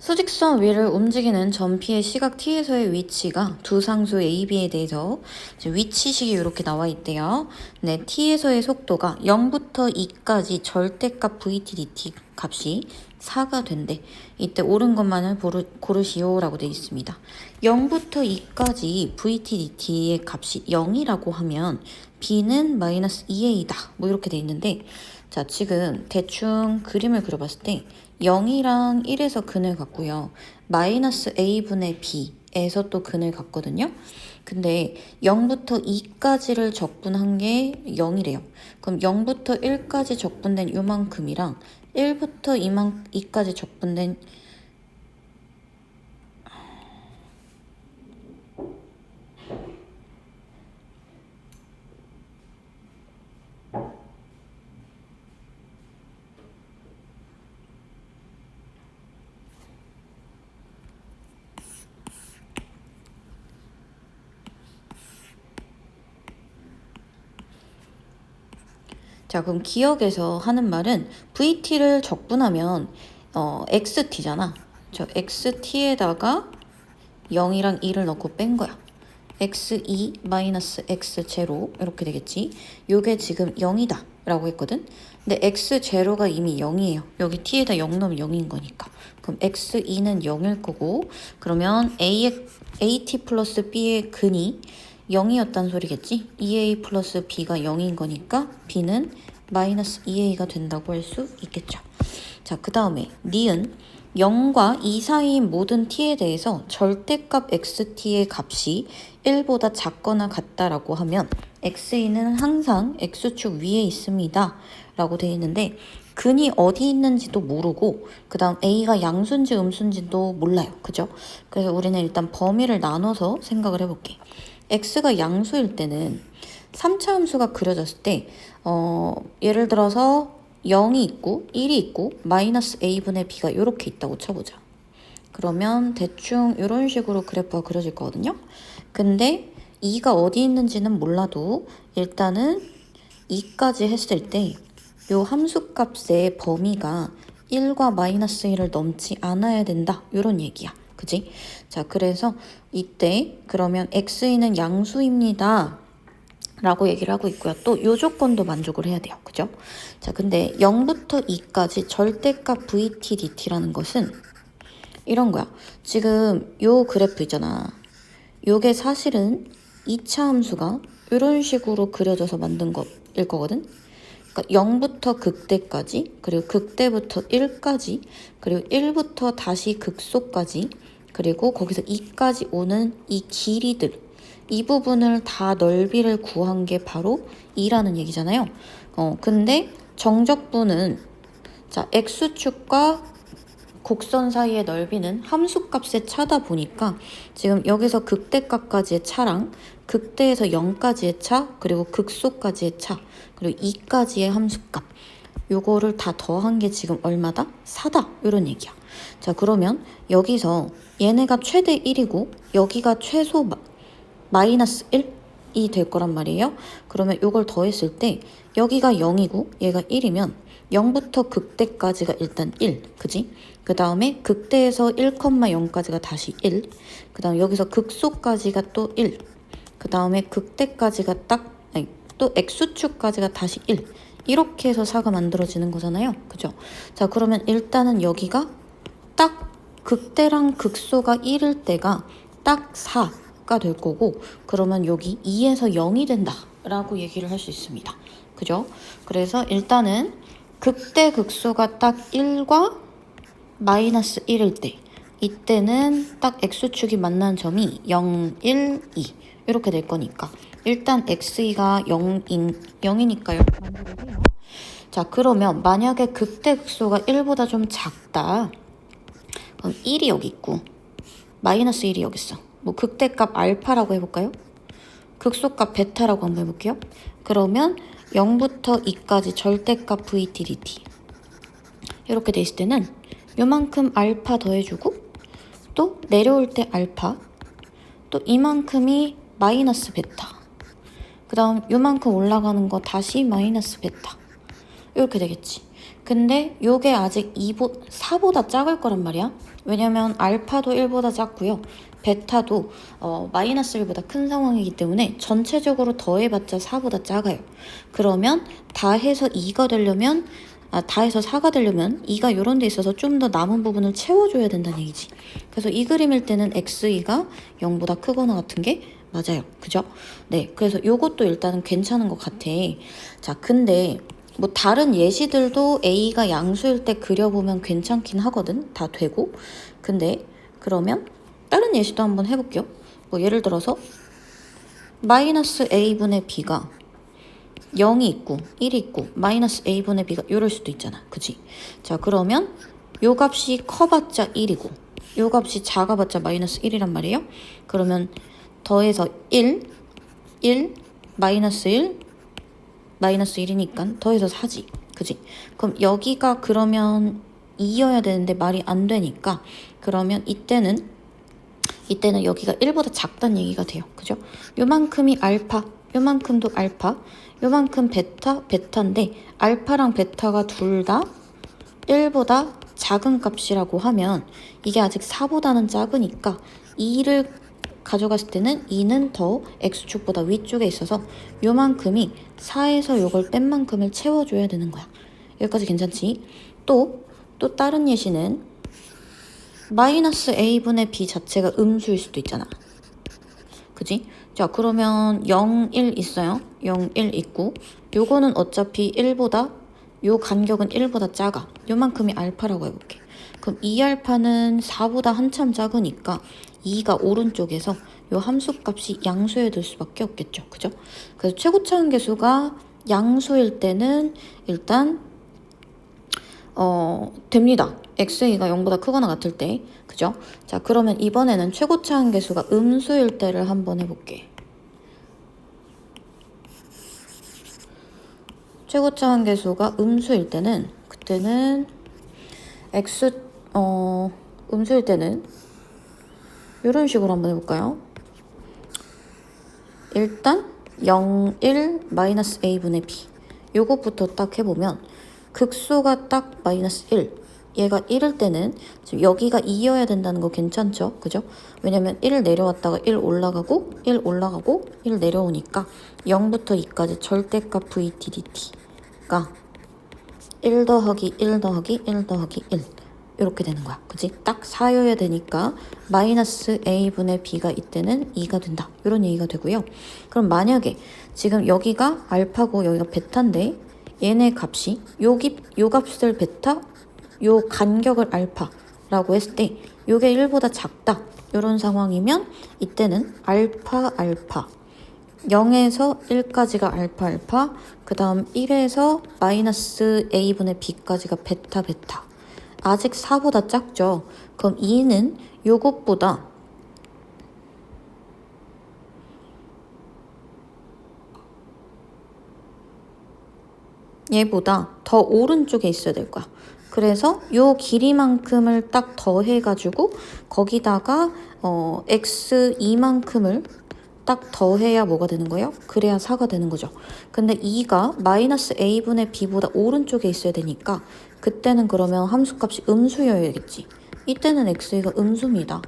수직선 위를 움직이는 전피의 시각 t에서의 위치가 두 상수 a, b에 대해서 위치식이 이렇게 나와 있대요. 네, t에서의 속도가 0부터 2까지 절대값 vt dt 값이 4가 된대. 이때 옳은 것만을 고르시오 라고 되어 있습니다. 0부터 2까지 vt dt의 값이 0이라고 하면 b는 마이너스 2a다. 뭐 이렇게 돼 있는데, 자, 지금 대충 그림을 그려봤을 때 0이랑 1에서 근을 갖고요. 마이너스 a분의 b에서 또 근을 갖거든요. 근데 0부터 2까지를 적분한 게 0이래요. 그럼 0부터 1까지 적분된 요만큼이랑 1부터 2까지 적분된 자, 그럼 기억에서 하는 말은 VT를 적분하면 XT잖아. 저 XT에다가 0이랑 2를 넣고 뺀 거야. X2 마이너스 X0 이렇게 되겠지. 요게 지금 0이다 라고 했거든. 근데 X0가 이미 0이에요. 여기 T에다 0 넣으면 0인 거니까. 그럼 X2는 0일 거고, 그러면 AT 플러스 B의 근이 0이었단 소리겠지. 2A 플러스 B가 0인 거니까 B는 마이너스 2A가 된다고 할 수 있겠죠. 자, 그 다음에 니은 0과 2 사이인 모든 t에 대해서 절대값 xt의 값이 1보다 작거나 같다라고 하면 x는 항상 x축 위에 있습니다 라고 되어 있는데, 근이 어디 있는지도 모르고 그 다음 a가 양수인지 음수인지도 몰라요. 그죠? 그래서 우리는 일단 범위를 나눠서 생각을 해볼게. x가 양수일 때는 3차 함수가 그려졌을 때 예를 들어서 0이 있고 1이 있고 마이너스 a분의 b가 이렇게 있다고 쳐보자. 그러면 대충 이런 식으로 그래프가 그려질 거거든요. 근데 2가 어디 있는지는 몰라도 일단은 2까지 했을 때 이 함수값의 범위가 1과 마이너스 1을 넘지 않아야 된다. 이런 얘기야. 그지? 자, 그래서 이때 그러면 x는 양수입니다 라고 얘기를 하고 있고요. 또 이 조건도 만족을 해야 돼요. 그죠? 자, 근데 0부터 2까지 절대값 vt dt라는 것은 이런 거야. 지금 요 그래프 있잖아. 요게 사실은 2차 함수가 이런 식으로 그려져서 만든 거일 거거든. 그러니까 0부터 극대까지, 그리고 극대부터 1까지, 그리고 1부터 다시 극소까지, 그리고 거기서 2까지 오는 이 길이들, 이 부분을 다 넓이를 구한 게 바로 2라는 얘기잖아요. 근데 정적분은 자, x축과 곡선 사이의 넓이는 함수값의 차다 보니까 지금 여기서 극대값까지의 차랑 극대에서 0까지의 차, 그리고 극소까지의 차, 그리고 2까지의 함수값, 요거를 다 더한 게 지금 얼마다? 4다. 이런 얘기야. 자, 그러면 여기서 얘네가 최대 1이고 여기가 최소 마이너스 1이 될 거란 말이에요. 그러면 요걸 더했을 때 여기가 0이고 얘가 1이면 0부터 극대까지가 일단 1, 그지? 그 다음에 극대에서 1,0까지가 다시 1, 그 다음 여기서 극소까지가 또 1, 그 다음에 극대까지가 또 x축까지가 다시 1, 이렇게 해서 4가 만들어지는 거잖아요. 그죠? 자, 그러면 일단은 여기가 딱 극대랑 극소가 1일 때가 딱 4가 될 거고, 그러면 여기 2에서 0이 된다 라고 얘기를 할 수 있습니다. 그죠? 그래서 일단은 극대 극소가 딱 1과 마이너스 1일 때, 이때는 딱 x축이 만나는 점이 0, 1, 2 이렇게 될 거니까 일단 x가 0이니까요. 만족을 해요. 자, 그러면 만약에 극대 극소가 1보다 좀 작다. 그럼 1이 여기 있고 마이너스 1이 여기 있어. 뭐 극대값 알파라고 해볼까요? 극소값 베타라고 한번 해볼게요. 그러면 0부터 2까지 절대값 vt dt 이렇게 돼 있을 때는 요만큼 알파 더해주고 또 내려올 때 알파, 또 이만큼이 마이너스 베타, 그 다음 요만큼 올라가는 거 다시 마이너스 베타, 이렇게 되겠지. 근데 요게 아직 4보다 작을 거란 말이야. 왜냐면 알파도 1보다 작고요. 베타도 마이너스 1보다 큰 상황이기 때문에 전체적으로 더해봤자 4보다 작아요. 그러면 다 해서 2가 되려면 다 해서 4가 되려면 2가 이런 데 있어서 좀 더 남은 부분을 채워줘야 된다는 얘기지. 그래서 이 그림일 때는 x2가 0보다 크거나 같은 게 맞아요. 그죠? 네, 그래서 요것도 일단은 괜찮은 것 같아. 자, 근데 뭐 다른 예시들도 a가 양수일 때 그려보면 괜찮긴 하거든. 다 되고. 근데 그러면 다른 예시도 한번 해볼게요. 뭐 예를 들어서 마이너스 a분의 b가 0이 있고 1이 있고 마이너스 a분의 b가 이럴 수도 있잖아. 그치? 자, 그러면 요 값이 커봤자 1이고 요 값이 작아봤자 마이너스 1이란 말이에요. 그러면 더해서 1, 마이너스 1, 마이너스 1이니까 더해서 4지. 그지? 그럼 여기가 그러면 2여야 되는데 말이 안 되니까 그러면 이때는 여기가 1보다 작다는 얘기가 돼요. 그죠? 요만큼이 알파, 요만큼도 알파, 요만큼 베타인데 알파랑 베타가 둘 다 1보다 작은 값이라고 하면 이게 아직 4보다는 작으니까 2를 가져갔을 때는 2는 더 x축보다 위쪽에 있어서 요만큼이 4에서 요걸 뺀 만큼을 채워줘야 되는 거야. 여기까지 괜찮지? 또 다른 예시는 마이너스 a분의 b 자체가 음수일 수도 있잖아. 그지? 자, 그러면 0, 1 있어요. 0, 1 있고 요거는 어차피 1보다 요 간격은 1보다 작아. 요만큼이 알파라고 해볼게. 그럼 2알파는 4보다 한참 작으니까 2가 오른쪽에서 요 함수값이 양수에 들 수밖에 없겠죠. 그죠? 그래서 최고차항계수가 양수일 때는 일단 됩니다. x가 0보다 크거나 같을 때. 그죠? 자, 그러면 이번에는 최고차항계수가 음수일 때를 한번 해볼게. 최고차항계수가 음수일 때는 그때는 음수일 때는 이런 식으로 한번 해볼까요? 일단 0, 1, 마이너스 a분의 b 요것부터 딱 해보면 극수가 딱 마이너스 1 얘가 1일 때는 지금 여기가 2여야 된다는 거 괜찮죠? 그죠? 왜냐면 1 내려왔다가 1 올라가고 1 올라가고 1 내려오니까 0부터 2까지 절대값 vt dt가 1 더하기 1 더하기 1 더하기 1 이렇게 되는 거야. 그치? 딱 4여야 되니까 마이너스 a분의 b가 이때는 2가 된다. 이런 얘기가 되고요. 그럼 만약에 지금 여기가 알파고 여기가 베타인데 얘네 값이 요 값을 베타, 요 간격을 알파라고 했을 때 요게 1보다 작다. 이런 상황이면 이때는 알파 0에서 1까지가 알파 그 다음 1에서 마이너스 a분의 b까지가 베타 아직 4보다 작죠. 그럼 2는 요것보다 얘보다 더 오른쪽에 있어야 될 거야. 그래서 요 길이만큼을 딱 더해가지고 거기다가 x2만큼을 딱 더해야 뭐가 되는 거예요? 그래야 4가 되는 거죠. 근데 2가 마이너스 a분의 b보다 오른쪽에 있어야 되니까 그때는 그러면 함수값이 음수여야겠지. 이때는 x가 음수입니다.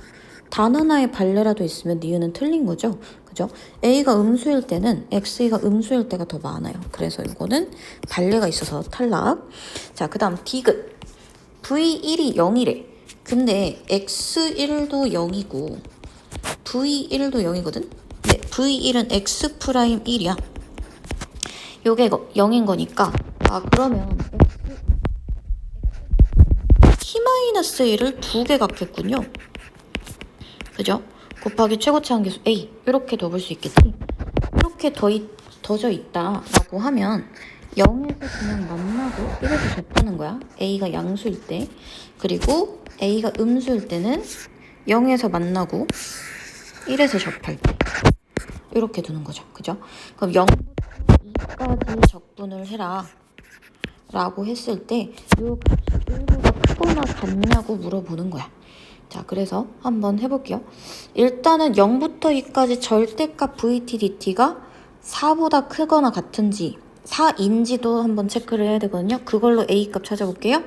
단 하나의 발레라도 있으면 니은은 틀린 거죠. 그죠? a가 음수일 때는 x가 음수일 때가 더 많아요. 그래서 이거는 발레가 있어서 탈락. 자, 그 다음 디귿. v1이 0이래. 근데 x1도 0이고 v1도 0이거든? 네, v1은 x 프라임 1이야. 요게 0인 거니까 그러면 t-1을 2개 갖겠군요. 그죠? 곱하기 최고차항계수 a 이렇게 더 볼 수 있겠지? 이렇게 더져 있다라고 하면 0에서 그냥 만나고 1에서 접하는 거야. a가 양수일 때. 그리고 a가 음수일 때는 0에서 만나고 1에서 접할 때. 이렇게 두는 거죠. 그죠? 그럼 0부터 2까지 적분을 해라 라고 했을 때 요 값이 1보다 크거나 같냐고 물어보는 거야. 자, 그래서 한번 해볼게요. 일단은 0부터 2까지 절대값 vt dt가 4보다 크거나 같은지 4인지도 한번 체크를 해야 되거든요. 그걸로 A값 찾아볼게요.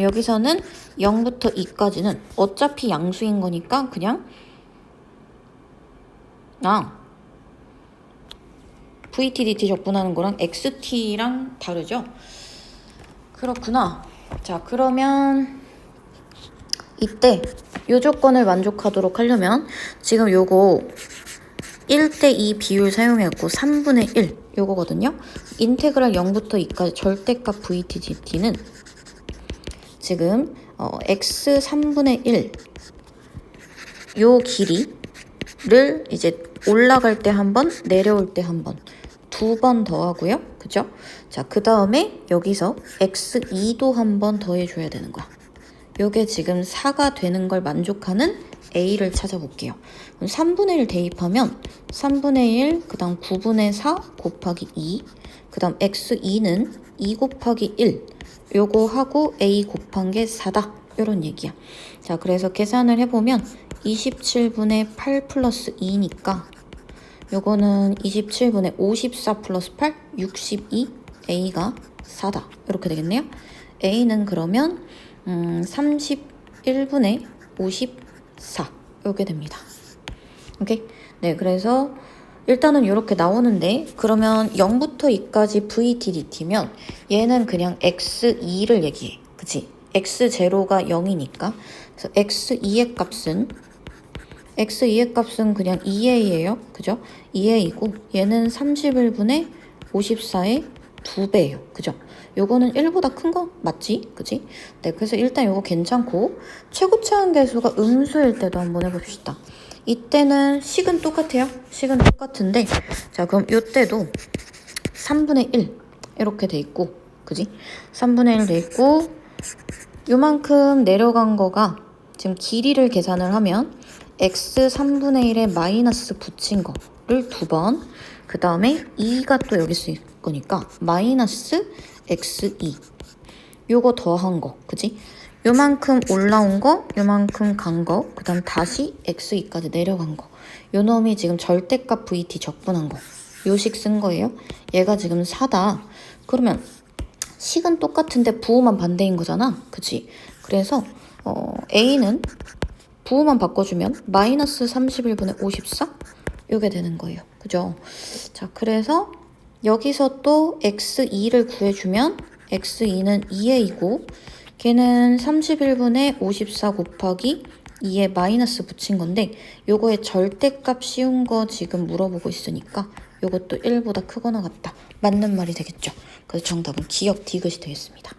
여기서는 0부터 2까지는 어차피 양수인 거니까 그냥 VT, DT 적분하는 거랑 XT랑 다르죠? 그렇구나. 자, 그러면 이때 요 조건을 만족하도록 하려면 지금 요거 1대2 비율 사용해갖고 3분의 1 요거거든요. 인테그랄 0부터 2까지 절대값 VT, DT는 지금 x 3분의 1 요 길이를 이제 올라갈 때 한 번, 내려올 때 한 번, 두 번 더하고요. 그죠? 자, 그 다음에 여기서 x2도 한 번 더해줘야 되는 거야. 요게 지금 4가 되는 걸 만족하는 A를 찾아볼게요. 그럼 3분의 1 대입하면 3분의 1, 그 다음 9분의 4 곱하기 2, 그 다음 x2는 2 곱하기 1, 요거 하고 A 곱한 게 4다. 요런 얘기야. 자, 그래서 계산을 해보면 27분의 8 플러스 2니까 요거는 27분의 54 플러스 8, 62, A가 4다. 이렇게 되겠네요. A는 그러면 31분의 54 이렇게 됩니다. 오케이? 네, 그래서 일단은 이렇게 나오는데 그러면 0부터 2까지 VT, DT면 얘는 그냥 X2를 얘기해. 그치? X0가 0이니까 그래서 X2의 값은 그냥 2A예요. 그죠? 2A고 얘는 31분의 54의 2배예요. 그죠? 요거는 1보다 큰 거 맞지? 그지? 네, 그래서 일단 요거 괜찮고 최고차항계수가 음수일 때도 한번 해봅시다. 이때는 식은 똑같아요. 식은 똑같은데 자, 그럼 요때도 3분의 1 이렇게 돼 있고 그지? 3분의 1 돼 있고 요만큼 내려간 거가 지금 길이를 계산을 하면 x 3분의 1에 마이너스 붙인 거를 2번, 그 다음에 2가 또 여기 있을 거니까 마이너스 x2 요거 더한 거, 그지? 요만큼 올라온 거, 요만큼 간 거, 그 다음 다시 x2까지 내려간 거. 요 놈이 지금 절대값 VT 적분한 거. 요식 쓴 거예요. 얘가 지금 4다. 그러면 식은 똑같은데 부호만 반대인 거잖아. 그치? 그래서 A는 부호만 바꿔주면 마이너스 31분의 54? 요게 되는 거예요. 그죠? 자, 그래서 여기서 또 x2를 구해주면 x2는 2a이고 걔는 31분의 54 곱하기 2에 마이너스 붙인 건데 요거의 절대값 씌운 거 지금 물어보고 있으니까 요것도 1보다 크거나 같다. 맞는 말이 되겠죠. 그래서 정답은 기역 디귿이 되겠습니다.